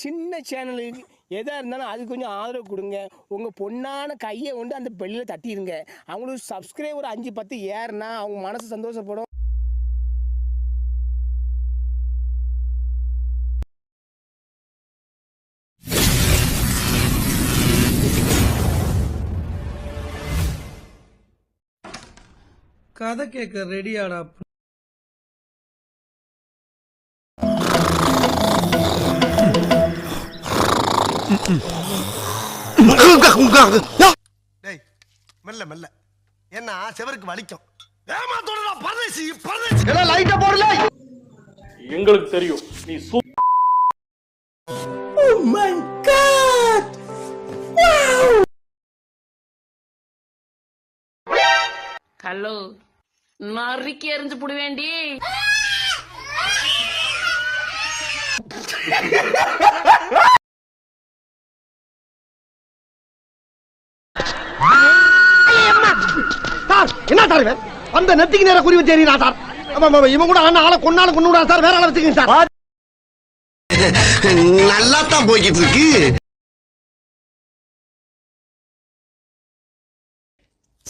சின்ன சேனலுக்கு எதாக இருந்தாலும் அது கொஞ்சம் ஆதரவு கொடுங்க. உங்கள் பொண்ணான கையை கொண்டு அந்த பெல்லில் தட்டிடுங்க. அவங்களுக்கு சப்ஸ்கிரைபர் 5-10 ஏறுனா அவங்க மனசு சந்தோஷப்படும். கதை கேட்க ரெடியாடா? மெல்ல மெல்ல என்ன செவருக்கு வலிக்கும். எங்களுக்கு தெரியும் நீ ஹலோ நறுக்கி எறிஞ்சு புடுவேண்டி. என்ன சார் அந்த நெத்திக்கு நேர குறி வச்சு எறியா சார்? இவன் கூட ஆளை கொன்னாலும் கொண்டு விடா சார். வேற ஆளை வச்சுக்கங்க சார். நல்லா தான் போய்கிட்டு இருக்கு.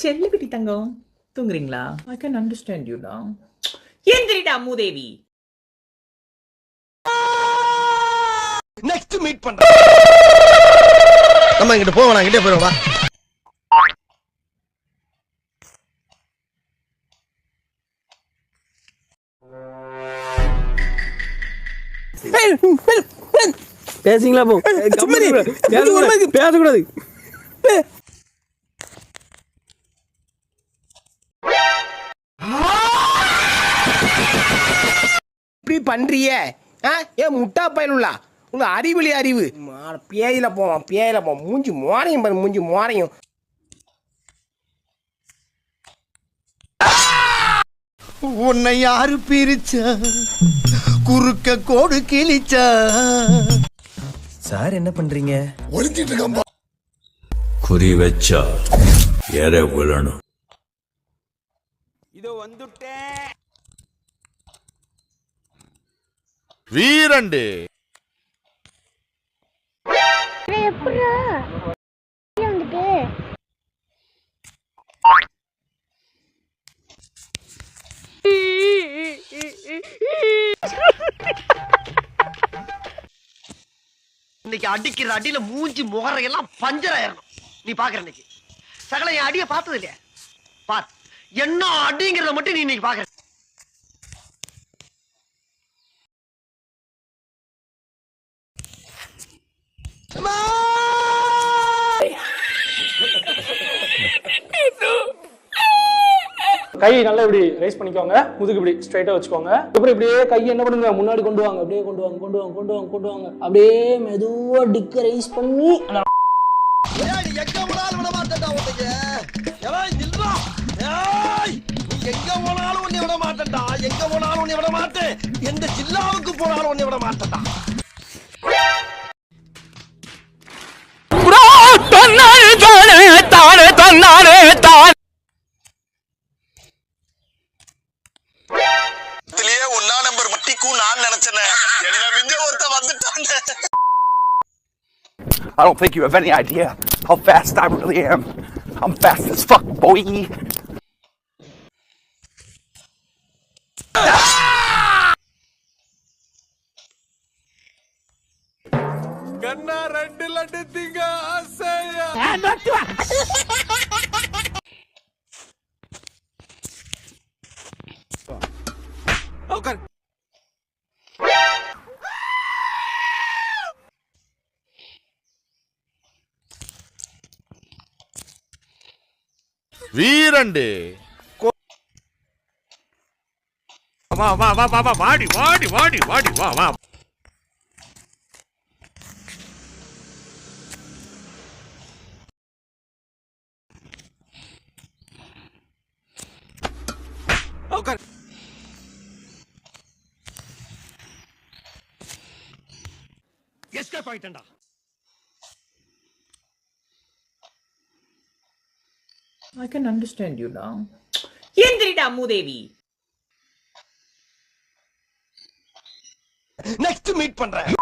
செல்லுக்குட்டி தங்கம் தூங்குறீங்களா? I can understand you now. எந்திரிடா மூதேவி. நெக்ஸ்ட் மீட் பண்றேன். நம்ம இங்கிட்டு போவோம், இங்கிட்டே போயிடுவா. பேசிங்களா? போ பேசக்கூடாது. இப்படி பண்றிய ஏன் முட்டா பயனுள்ளா? உங்க அறிவுலி அறிவு பேயில போவான் மூஞ்சி மோரையும் பாரு, மூஞ்சி மோரையும். உன்னை யாரு பிரிச்சா? குறுக்க கோடு கிழிச்சா? சார் என்ன பண்றீங்க? ஒளிஞ்சிட்டு இருக்கம்பா. குறி வச்சா எற விழணும். இதோ வந்துட்டேன். வீரண்டு இன்னைக்கு அடிக்கிற அடியில மூஞ்சி முகரையெல்லாம் பஞ்சர் ஆயிரணும். நீ பாக்குற இன்னைக்கு சகல என் அடிய பார்த்தது இல்லையா? பார் என்ன அடிங்கிறத மட்டும் நீ இன்னைக்கு பாக்குற. கை நல்லா இப்படி ரைஸ் பண்ணிக்கோங்க, முதுகு இப்படி ஸ்ட்ரைட்டா வச்சுக்கோங்க. அப்புறம் இப்படியே கை என்ன பண்ணுங்க, முன்னாடி கொண்டு வாங்க. அப்படியே கொண்டு வாங்க. அப்படியே மெதுவா டிக்க ரைஸ் பண்ணி எங்க போனாலும் விட மாட்டேன்டா உனக்கு. எங்க போனாலும் உன்னை விட மாட்டேன்டா. எங்க போனாலும் உன்னை விட மாட்டேன். எந்த ஜில்லாவுக்கு போனாலும் உன்னை விட மாட்டேன்டா. ஒன்னா நம்பர் மட்டிக்கும் நான் நினைச்சேன். என்ன விஞ்ச ஒருத்த வந்துட்டாங்க. I don't think you have any idea how fast I really am. I'm fast as fuck, boy. கண்ணா ரெண்டு லட்டு திங்க ஆசையா. வீரண்டு வாடி வா. எஸ்கேப் ஆயிட்டேன்டா. I can understand you now. எந்திரிடா மூதேவி. நெக்ஸ்ட் மீட் பண்றேன்.